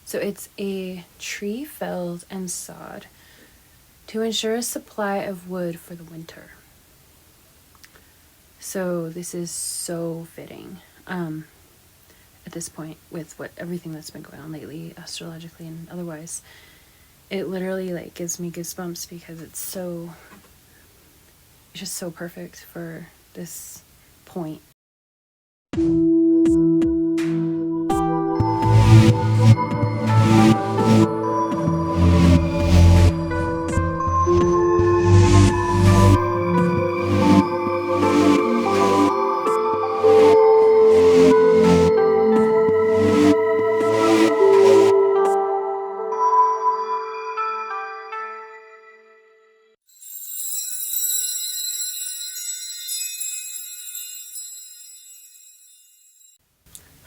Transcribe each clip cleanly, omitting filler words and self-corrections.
So it's a tree felled and sawed to ensure a supply of wood for the winter. So this is so fitting at this point with everything that's been going on lately, astrologically and otherwise. It literally like gives me goosebumps because it's just so perfect for this point.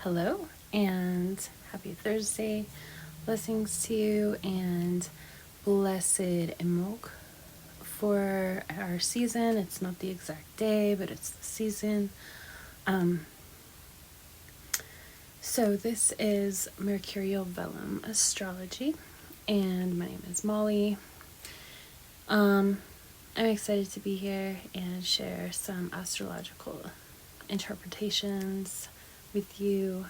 Hello and happy Thursday. Blessings to you and blessed Imbolc for our season. It's not the exact day, but it's the season. So this is Mercurial Vellum Astrology, and my name is Molly. I'm excited to be here and share some astrological interpretations with you.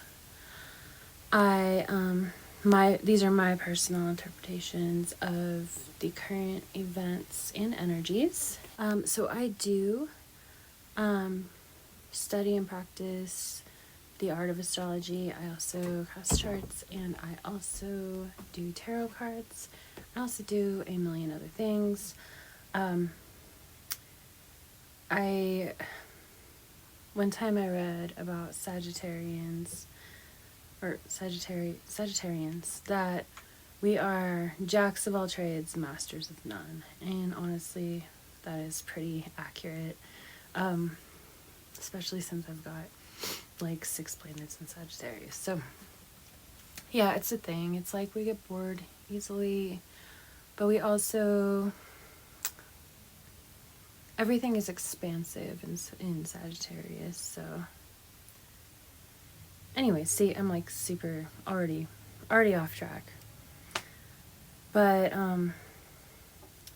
These are my personal interpretations of the current events and energies. So I do study and practice the art of astrology. I also cast charts, and I also do tarot cards. I also do a million other things. One time I read about Sagittarians that we are jacks of all trades, masters of none. And honestly, that is pretty accurate. Especially since I've got like 6 planets in Sagittarius. So yeah, it's a thing. It's like we get bored easily, but we also, everything is expansive in Sagittarius. So anyway, see, I'm like super already off track. But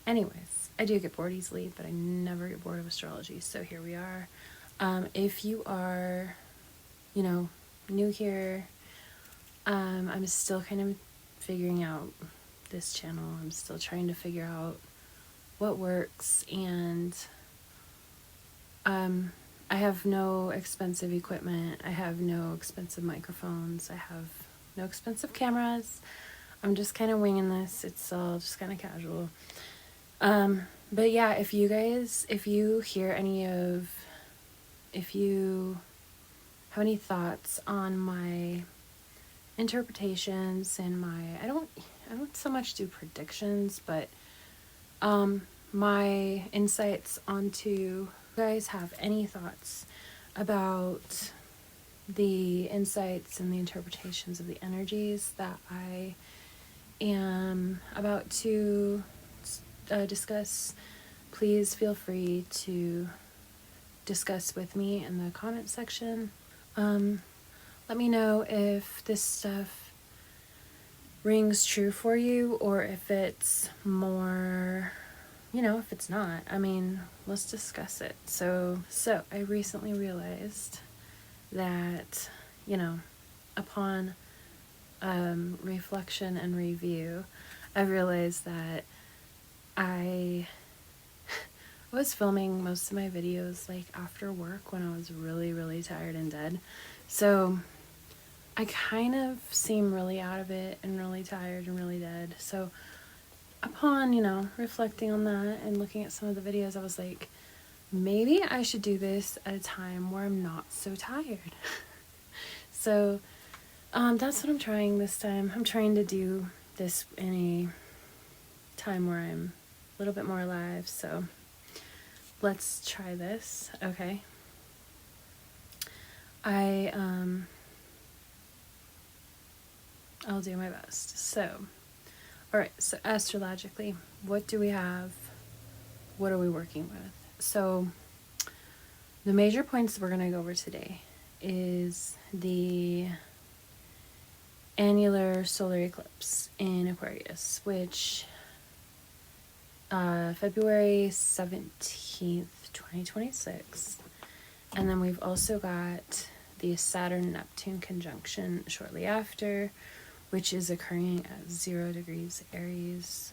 anyways, I do get bored easily, but I never get bored of astrology. So here we are. If you are, new here, I'm still kind of figuring out this channel. I'm still trying to figure out what works, and I have no expensive equipment. I have no expensive microphones. I have no expensive cameras. I'm just kind of winging this. It's all just kind of casual. But yeah, if you have any thoughts on my interpretations and I don't so much do predictions, but my insights onto, you guys have any thoughts about the insights and the interpretations of the energies that I am about to discuss, please feel free to discuss with me in the comment section. Let me know if this stuff rings true for you, or if it's more, if it's not. I mean, let's discuss it. So I recently realized that, upon reflection and review, I realized that I was filming most of my videos like after work when I was really, really tired and dead. So I kind of seem really out of it and really tired and really dead. So upon, reflecting on that and looking at some of the videos, I was like, maybe I should do this at a time where I'm not so tired. So that's what I'm trying this time. I'm trying to do this in a time where I'm a little bit more alive. So let's try this. Okay. I'll do my best. So, all right. So astrologically, what do we have? What are we working with? So the major points we're going to go over today is the Annular Solar Eclipse in Aquarius, which February 17th, 2026. And then we've also got the Saturn Neptune conjunction shortly after, which is occurring at 0 degrees Aries.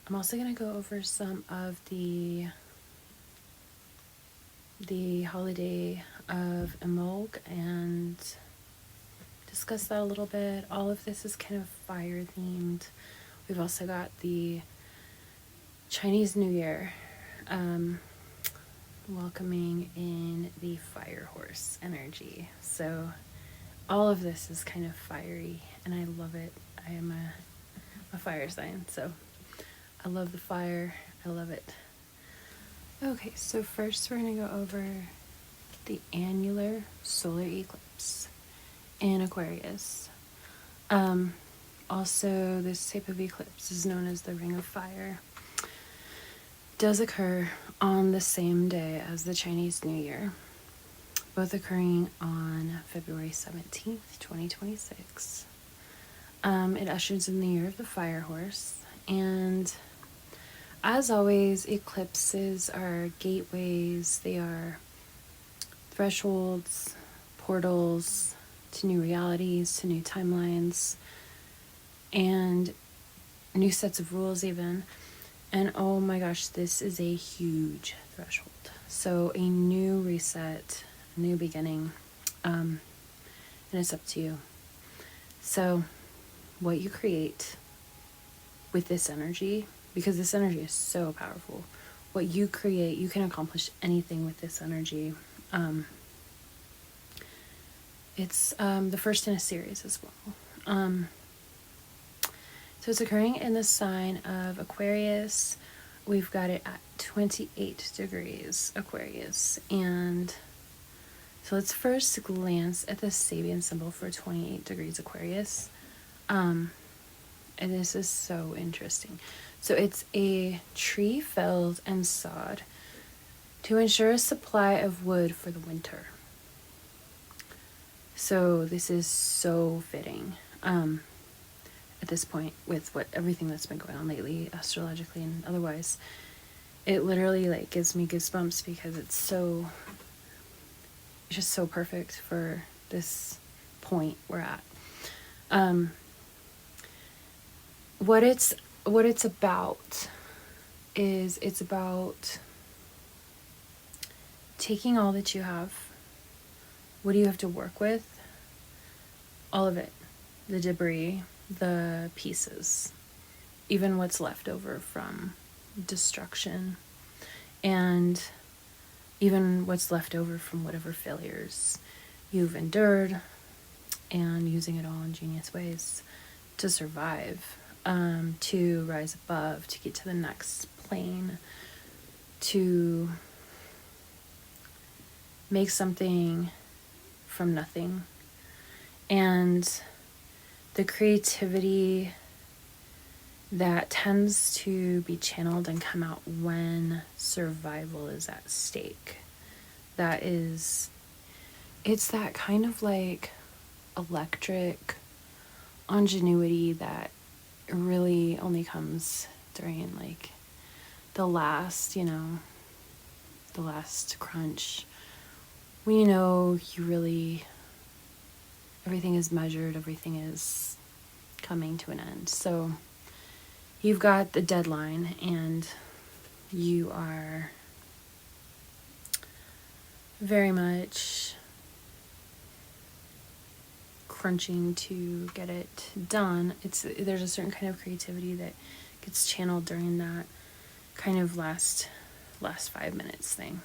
I'm also going to go over some of the holiday of Imbolc and discuss that a little bit. All of this is kind of fire themed. We've also got the Chinese New Year, welcoming in the fire horse energy. So all of this is kind of fiery, and I love it. I am a fire sign, so I love the fire. I love it. Okay, so first we're going to go over the annular solar eclipse in Aquarius. Also, this type of eclipse is known as the Ring of Fire. It does occur on the same day as the Chinese New Year, both occurring on February 17th, 2026. It ushers in the year of the fire horse, and as always, eclipses are gateways. They are thresholds, portals to new realities, to new timelines, and new sets of rules even. And oh my gosh, this is a huge threshold. So a new reset, a new beginning, and it's up to you. So what you create with this energy, because this energy is so powerful, what you create, you can accomplish anything with this energy. It's the first in a series as well. So it's occurring in the sign of Aquarius. We've got it at 28 degrees Aquarius. And so let's first glance at the Sabian symbol for 28 degrees Aquarius. And this is so interesting. So it's a tree felled and sawed to ensure a supply of wood for the winter. So this is so fitting at this point with everything that's been going on lately, astrologically and otherwise. It literally gives me goosebumps because it's just so perfect for this point we're at. What it's about is it's about taking all that you have. What do you have to work with? All of it. The debris, the pieces, even what's left over from destruction, and even what's left over from whatever failures you've endured, and using it all in genius ways to survive, to rise above, to get to the next plane, to make something from nothing. And the creativity that tends to be channeled and come out when survival is at stake. It's that kind of electric ingenuity that really only comes during the last crunch, when everything is measured, everything is coming to an end. So you've got the deadline and you are very much crunching to get it done. There's a certain kind of creativity that gets channeled during that kind of last 5 minutes thing.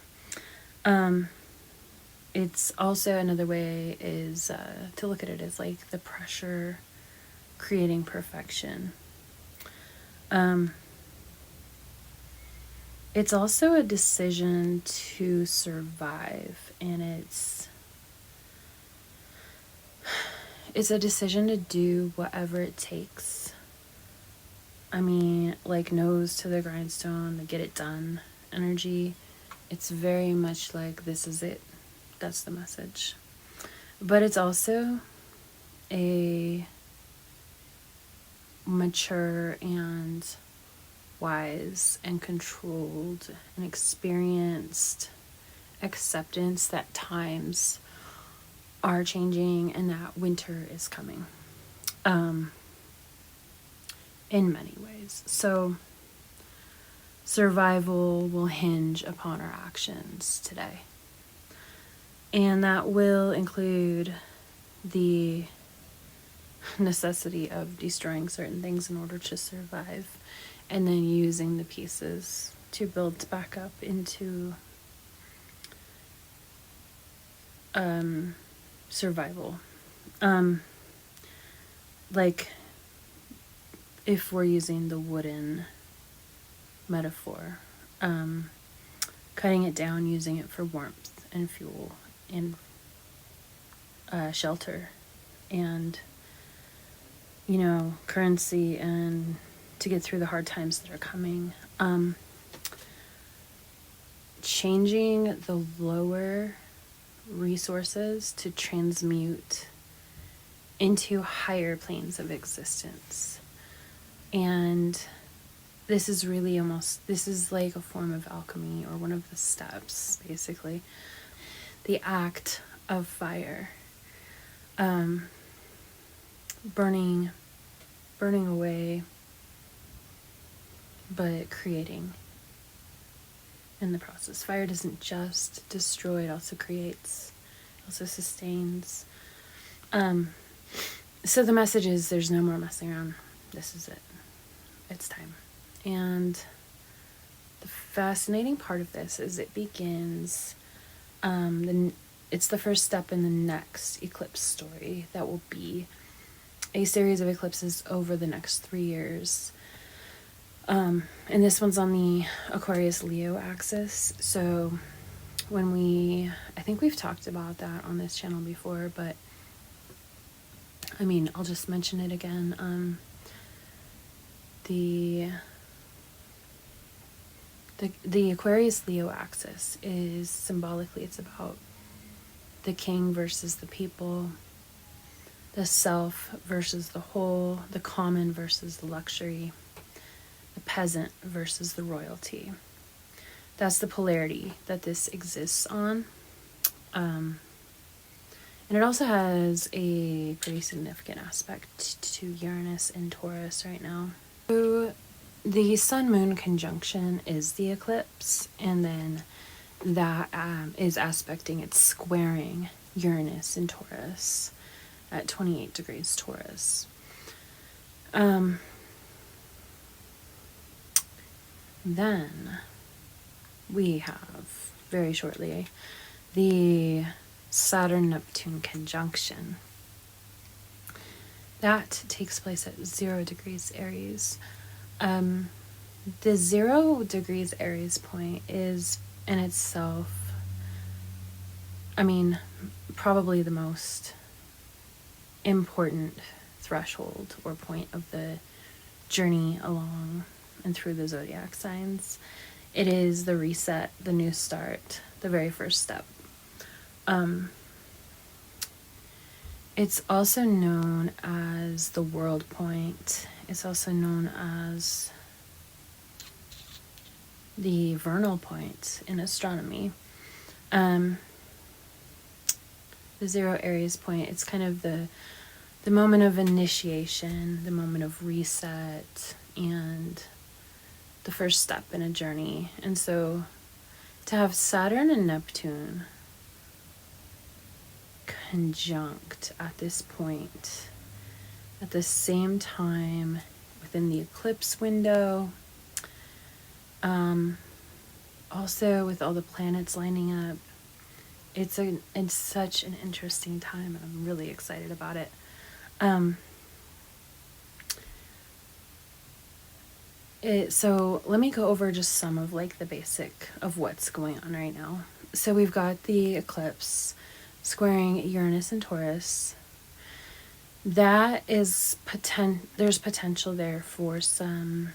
It's also another way is to look at it as the pressure creating perfection. It's also a decision to survive, and it's a decision to do whatever it takes. I mean, nose to the grindstone, the get it done energy. It's very much this is it. That's the message. But it's also a mature and wise and controlled and experienced acceptance that times are changing and that winter is coming, in many ways. So survival will hinge upon our actions today, and that will include the necessity of destroying certain things in order to survive, and then using the pieces to build back up into survival. Like if we're using the wooden metaphor, cutting it down, using it for warmth and fuel and shelter and, you know, currency, and to get through the hard times that are coming. Changing the lower resources to transmute into higher planes of existence. And this is really this is like a form of alchemy, or one of the steps, basically. The act of fire. Burning away, but creating in the process. Fire doesn't just destroy, it also creates, also sustains. So the message is there's no more messing around. This is it. It's time. And the fascinating part of this is it begins, it's the first step in the next eclipse story that will be a series of eclipses over the next 3 years. And this one's on the Aquarius-Leo axis. So I think we've talked about that on this channel before, but I mean, I'll just mention it again. The Aquarius-Leo axis is symbolically, it's about the king versus the people, the self versus the whole, the common versus the luxury, the peasant versus the royalty. That's the polarity that this exists on. And it also has a pretty significant aspect to Uranus and Taurus right now. So the sun-moon conjunction is the eclipse, and then that is aspecting, it's squaring Uranus and Taurus at 28 degrees Taurus. Then we have, very shortly, the Saturn Neptune conjunction. That takes place at 0 degrees Aries. The 0 degrees Aries point is in itself, I mean, probably the most important threshold or point of the journey along and through the zodiac signs. It is the reset, the new start, the very first step. It's also known as the world point. It's also known as the vernal point in astronomy. The 0 Aries point, it's kind of the moment of initiation, the moment of reset, and the first step in a journey. And so to have Saturn and Neptune conjunct at this point, at the same time within the eclipse window, also with all the planets lining up, it's such an interesting time, and I'm really excited about it. So let me go over just some of like the basic of what's going on right now. So we've got the eclipse squaring Uranus and Taurus. That is there's potential there for some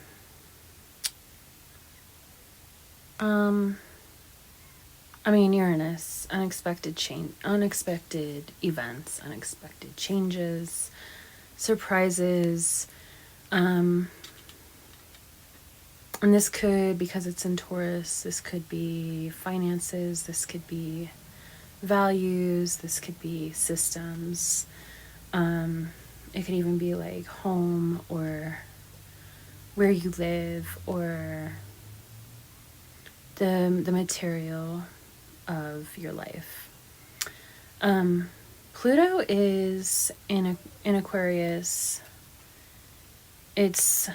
Uranus, unexpected events, unexpected changes, surprises. And this could, because it's in Taurus, this could be finances, this could be values, this could be systems. It could even be like home or where you live or the material of your life. Pluto is in Aquarius. It's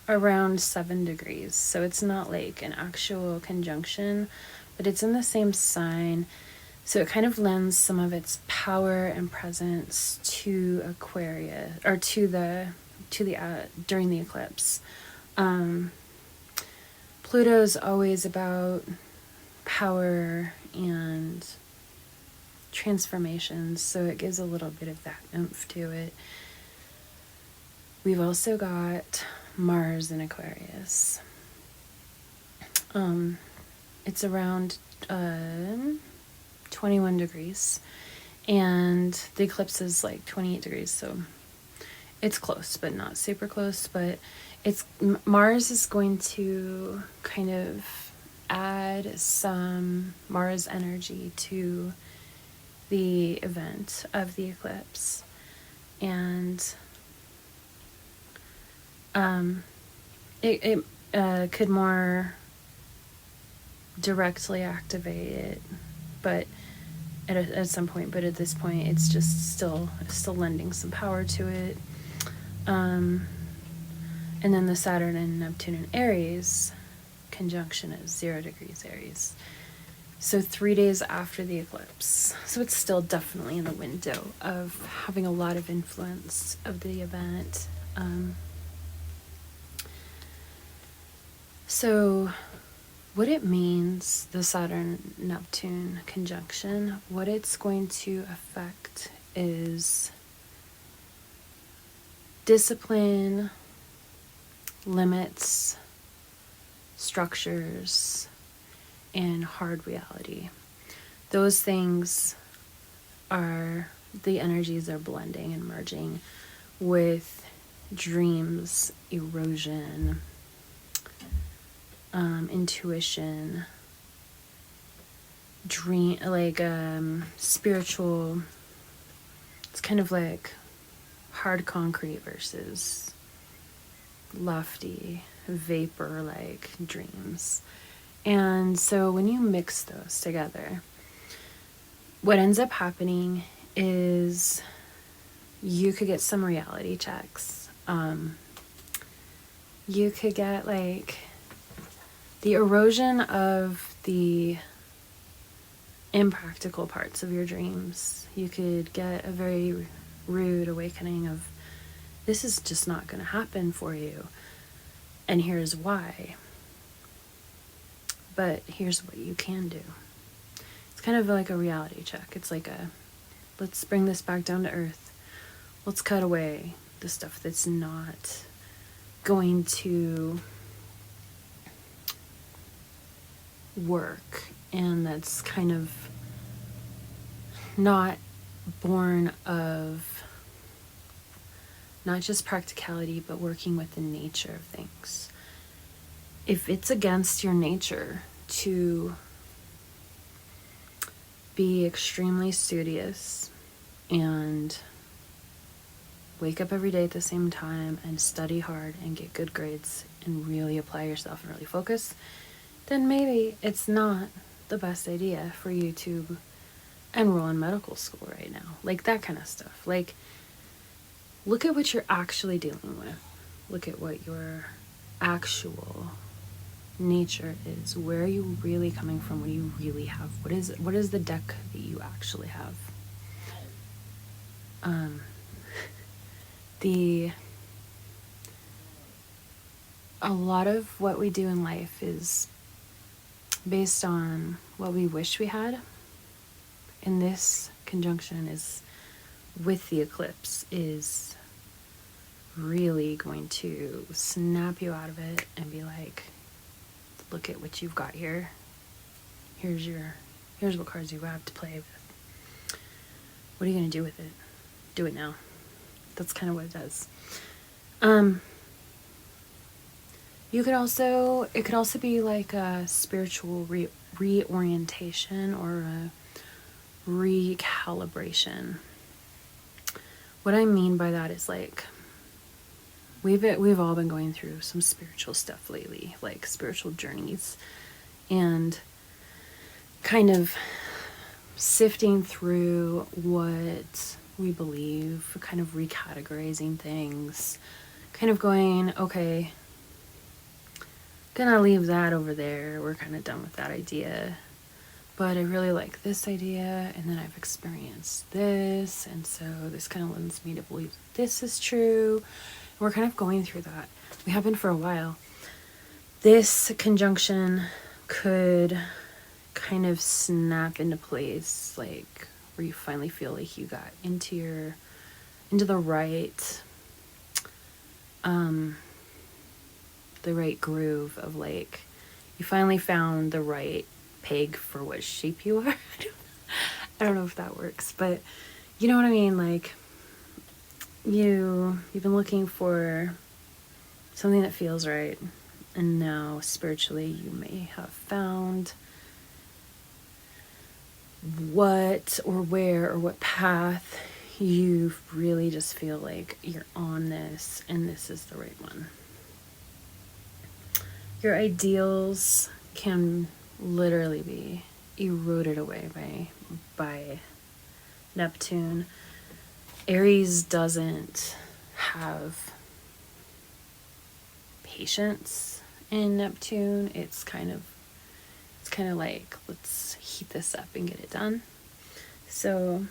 around 7 degrees, so it's not like an actual conjunction, but it's in the same sign, so it kind of lends some of its power and presence to Aquarius, or to the during the eclipse. Pluto's always about power and transformations, so it gives a little bit of that oomph to it. We've also got Mars in Aquarius. It's around 21 degrees, and the eclipse is like 28 degrees, so it's close, but not super close. But Mars is going to kind of add some Mars energy to the event of the eclipse, and it could more directly activate it, but at some point. But at this point, it's just still lending some power to it. And then the Saturn and Neptune in Aries conjunction is 0 degrees Aries. So 3 days after the eclipse. So it's still definitely in the window of having a lot of influence of the event. So what it means, the Saturn-Neptune conjunction, what it's going to affect is discipline, limits, structures, and hard reality. Those things are, the energies are blending and merging with dreams, erosion, intuition, dream, like spiritual. It's kind of like hard concrete versus lofty vapor like dreams. And so when you mix those together, what ends up happening is you could get some reality checks. You could get like the erosion of the impractical parts of your dreams. You could get a very rude awakening of, this is just not going to happen for you, and here's why. But here's what you can do. It's kind of like a reality check. It's like let's bring this back down to earth. Let's cut away the stuff that's not going to work, and that's kind of not born of not just practicality, but working with the nature of things. If it's against your nature to be extremely studious and wake up every day at the same time and study hard and get good grades and really apply yourself and really focus, then maybe it's not the best idea for you to enroll in medical school right now. Like that kind of stuff. Like, look at what you're actually dealing with. Look at what your actual nature is. Where are you really coming from? What do you really have? What is the deck that you actually have? A lot of what we do in life is based on what we wish we had. And this conjunction is with the eclipse is really going to snap you out of it and be like, look at what you've got here. Here's your Here's what cards you have to play with. What are you going to do with it? Do it now. That's kind of what it does. It could also be like a spiritual reorientation or a recalibration. What I mean by that is like we've all been going through some spiritual stuff lately, like spiritual journeys, and kind of sifting through what we believe, kind of recategorizing things, kind of going, okay, gonna leave that over there. We're kind of done with that idea. But I really like this idea, and then I've experienced this, and so this kind of lends me to believe that this is true. And we're kind of going through that. We have been for a while. This conjunction could kind of snap into place, like where you finally feel like you got into the right groove of, like, you finally found the right peg for what shape you are. I don't know if that works, but you know what I mean. Like, you've been looking for something that feels right, and now spiritually you may have found what or where or what path you really just feel like you're on this, and this is the right one. Your ideals can literally be eroded away by Neptune. Aries doesn't have patience in Neptune. It's kind of like, let's heat this up and get it done. So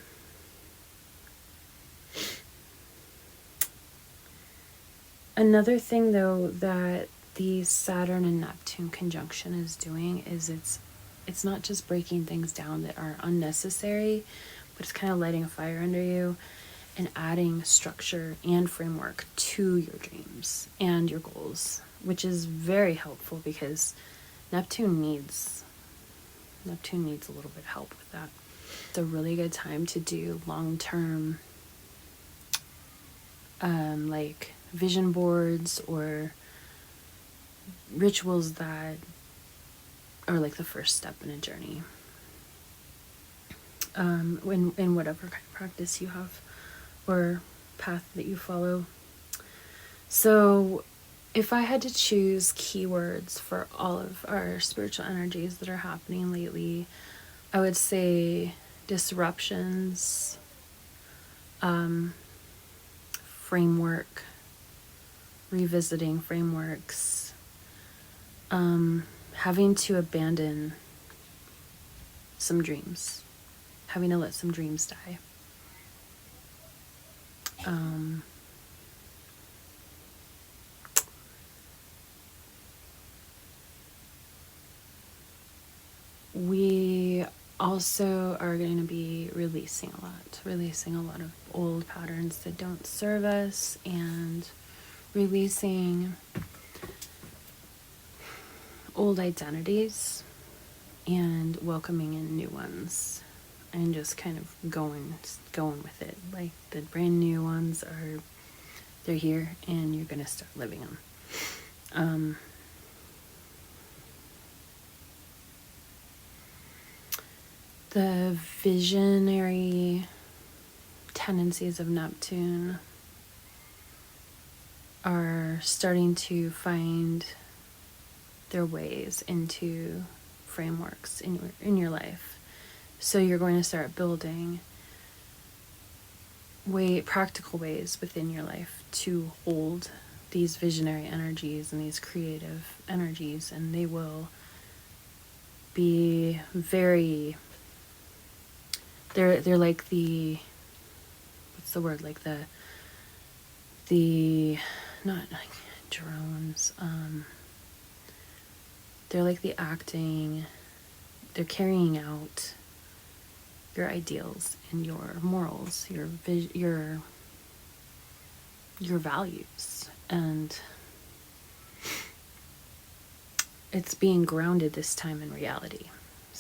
another thing though that the Saturn and Neptune conjunction is doing is it's not just breaking things down that are unnecessary, but it's kind of lighting a fire under you and adding structure and framework to your dreams and your goals, which is very helpful because Neptune needs a little bit of help with that. It's a really good time to do long-term like vision boards or rituals that are like the first step in a journey, in whatever kind of practice you have or path that you follow. So if I had to choose keywords for all of our spiritual energies that are happening lately, I would say disruptions, framework, revisiting frameworks, having to abandon some dreams, having to let some dreams die. We also are going to be releasing a lot of old patterns that don't serve us, and releasing old identities and welcoming in new ones, and just kind of going with it. Like, the brand new ones they're here, and you're gonna start living them. The visionary tendencies of Neptune are starting to find their ways into frameworks in your life. So you're going to start building practical ways within your life to hold these visionary energies and these creative energies, and they will be very, they're like the, what's the word, like the not like drones, they're like the acting, they're carrying out your ideals and your morals, your values, and it's being grounded this time in reality.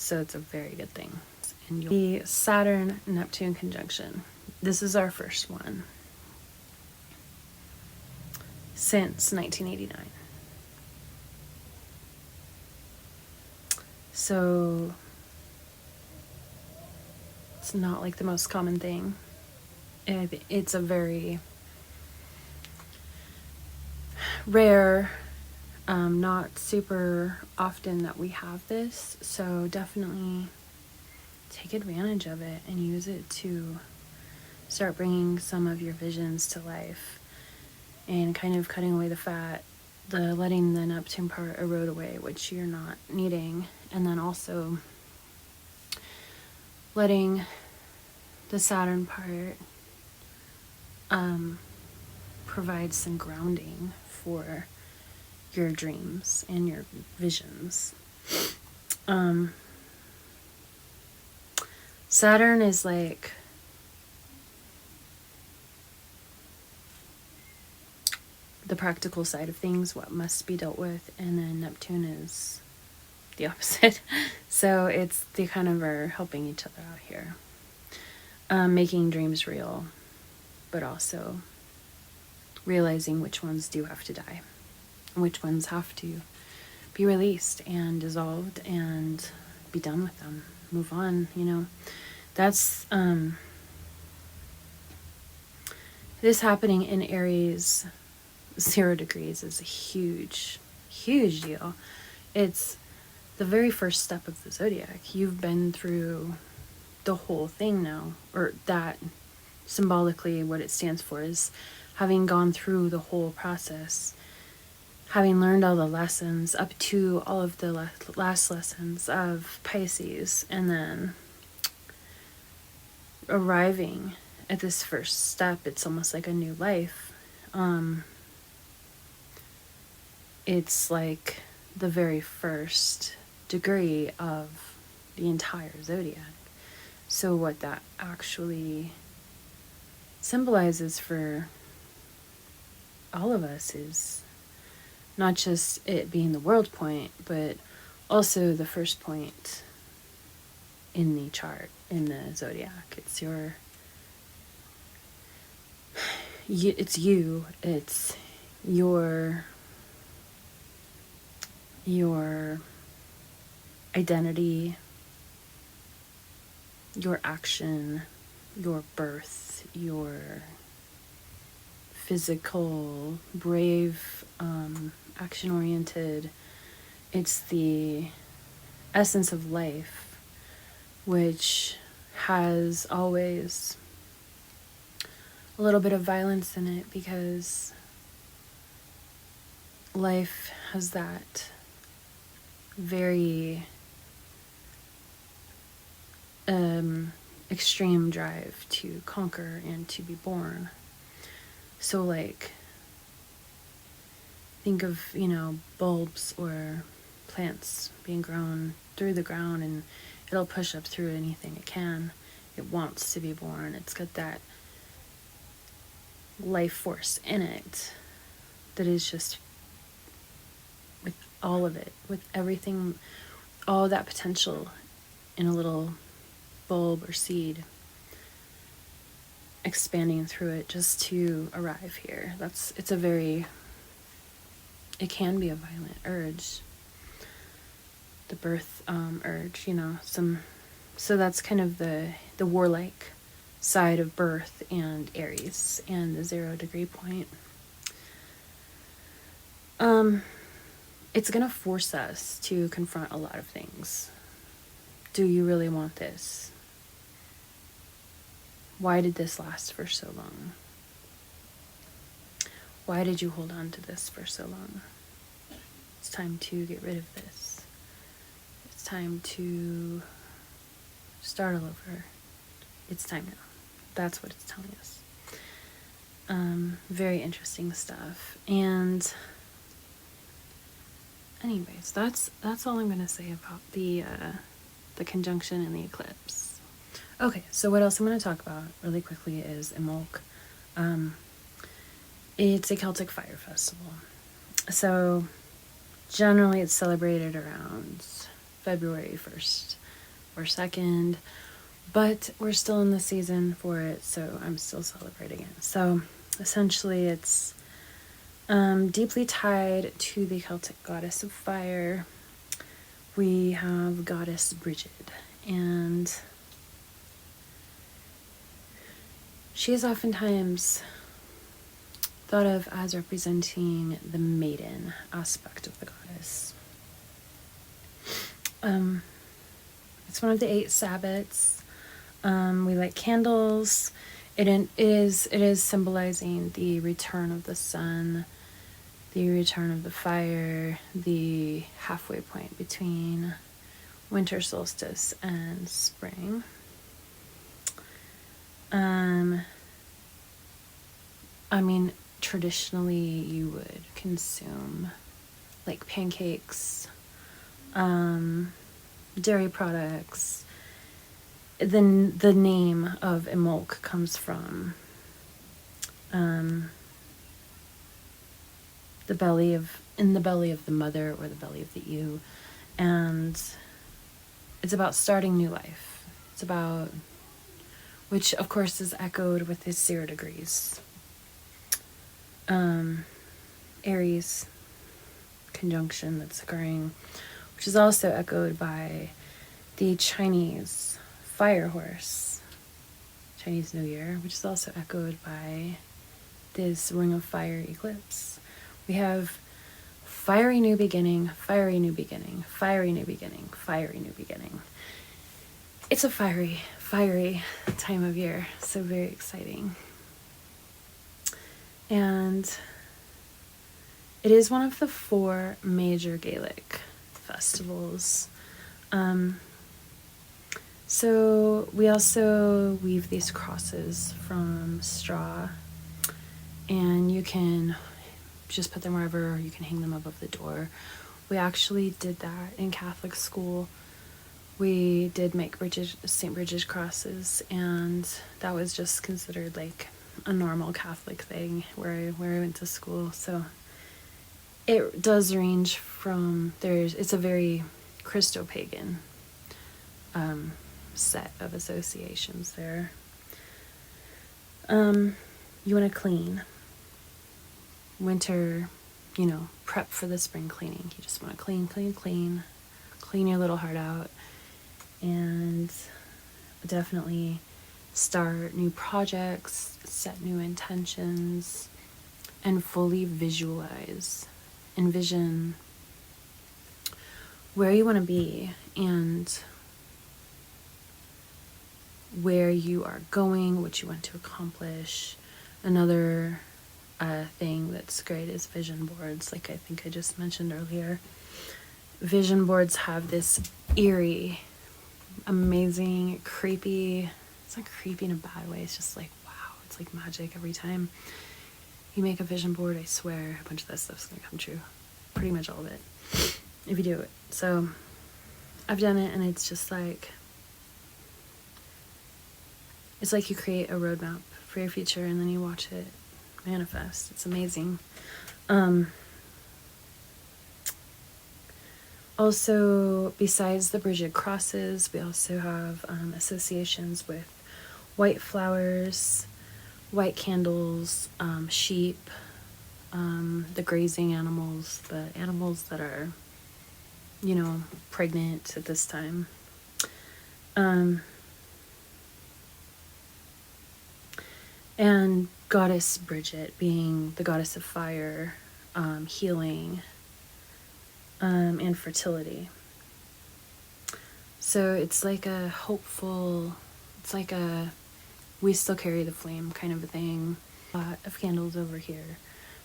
So it's a very good thing. And the Saturn Neptune conjunction. This is our first one since 1989. So it's not like the most common thing. It's a very rare, not super often that we have this. So definitely take advantage of it and use it to start bringing some of your visions to life and kind of cutting away the fat, letting the Neptune part erode away, which you're not needing, and then also letting the Saturn part provide some grounding for your dreams and your visions. Saturn is like the practical side of things, what must be dealt with, and then Neptune is the opposite. So they kind of are helping each other out here, making dreams real, but also realizing which ones do have to die, and which ones have to be released and dissolved and be done with them, move on. That's this happening in Aries 0 degrees is a huge deal. It's the very first step of the zodiac. You've been through the whole thing now, or that symbolically what it stands for is having gone through the whole process, having learned all the lessons up to all of the last lessons of Pisces, and then arriving at this first step. It's almost like a new life. It's like the very first degree of the entire zodiac. So what that actually symbolizes for all of us is not just it being the world point, but also the first point in the chart, in the zodiac. It's your identity, your action, your birth, your physical, brave, action-oriented. It's the essence of life, which has always a little bit of violence in it, because life has that very extreme drive to conquer and to be born. So like, think of, bulbs or plants being grown through the ground, and it'll push up through anything it can. It wants to be born. It's got that life force in it that is just, with all of it, with everything, all that potential in a little bulb or seed, expanding through it just to arrive here. It can be a violent urge, the birth urge, so that's kind of the warlike side of birth and Aries and the 0 degree point. It's gonna force us to confront a lot of things. Do you really want this? Why did this last for so long? Why did you hold on to this for so long? It's time to get rid of this. It's time to start all over. It's time now. That's what it's telling us. Very interesting stuff. And anyways, that's all I'm gonna say about the conjunction and the eclipse. Okay, so what else I'm going to talk about really quickly is Imbolc. It's a Celtic fire festival. So generally it's celebrated around February 1st. or 2nd, but we're still in the season for it, so I'm still celebrating it. So essentially it's deeply tied to the Celtic goddess of fire. We have goddess Brigid, and she is oftentimes thought of as representing the maiden aspect of the goddess. It's one of the 8 Sabbats. We light candles. It is symbolizing the return of the sun, the return of the fire, the halfway point between winter solstice and spring. Traditionally you would consume like pancakes, dairy products. The name of Imbolc comes from in the belly of the mother, or the belly of the ewe, and it's about starting new life. It's about, which of course is echoed with his 0 degrees. Aries conjunction that's occurring, which is also echoed by the Chinese fire horse, Chinese New Year, which is also echoed by this Ring of Fire eclipse. We have fiery new beginning, fiery new beginning, fiery new beginning, fiery new beginning. It's a fiery time of year, so very exciting. And it is one of the 4 major Gaelic festivals. So we also weave these crosses from straw, and you can just put them wherever, you can hang them above the door. We actually did that in Catholic school. We did make St. Bridget's crosses, and that was just considered like a normal Catholic thing where I went to school. So it does range from it's a very Christo-pagan set of associations there. You want to clean. Winter, prep for the spring cleaning. You just want to clean your little heart out, and definitely start new projects, set new intentions, and fully envision where you want to be and where you are going, what you want to accomplish. Another thing that's great is vision boards, like I think I just mentioned earlier. Vision boards have this eerie, amazing, creepy, it's not creepy in a bad way, it's just like, wow, it's like magic every time you make a vision board. I swear a bunch of that stuff's gonna come true, pretty much all of it, if you do it. So I've done it, and it's just like, it's like you create a roadmap for your future and then you watch it manifest. It's amazing. Also, besides the Bridget crosses, we also have associations with white flowers, white candles, sheep, the grazing animals, the animals that are, pregnant at this time. And Goddess Bridget being the goddess of fire, healing, and fertility. So it's like a hopeful, it's like a we still carry the flame kind of a thing. A lot of candles over here,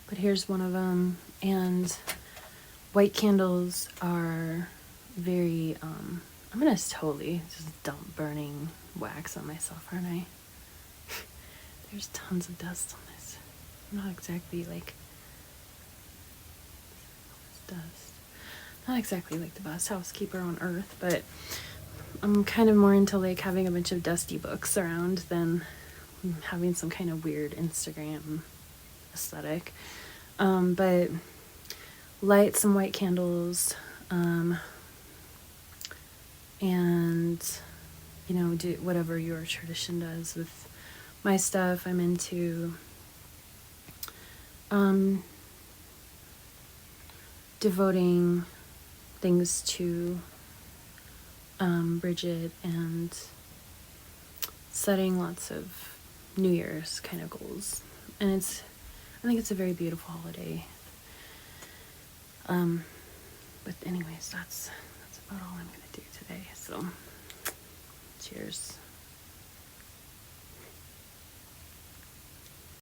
but here's one of them. And white candles are very, I'm gonna totally just dump burning wax on myself, aren't I? There's tons of dust on this. I'm not exactly like dust. Not exactly like the best housekeeper on earth, but I'm kind of more into like having a bunch of dusty books around than having some kind of weird Instagram aesthetic. But light some white candles. and, you know, do whatever your tradition does. With my stuff, I'm into devoting things to Bridget and setting lots of New Year's kind of goals. And I think it's a very beautiful holiday. But anyways, that's about all I'm gonna do today. So cheers.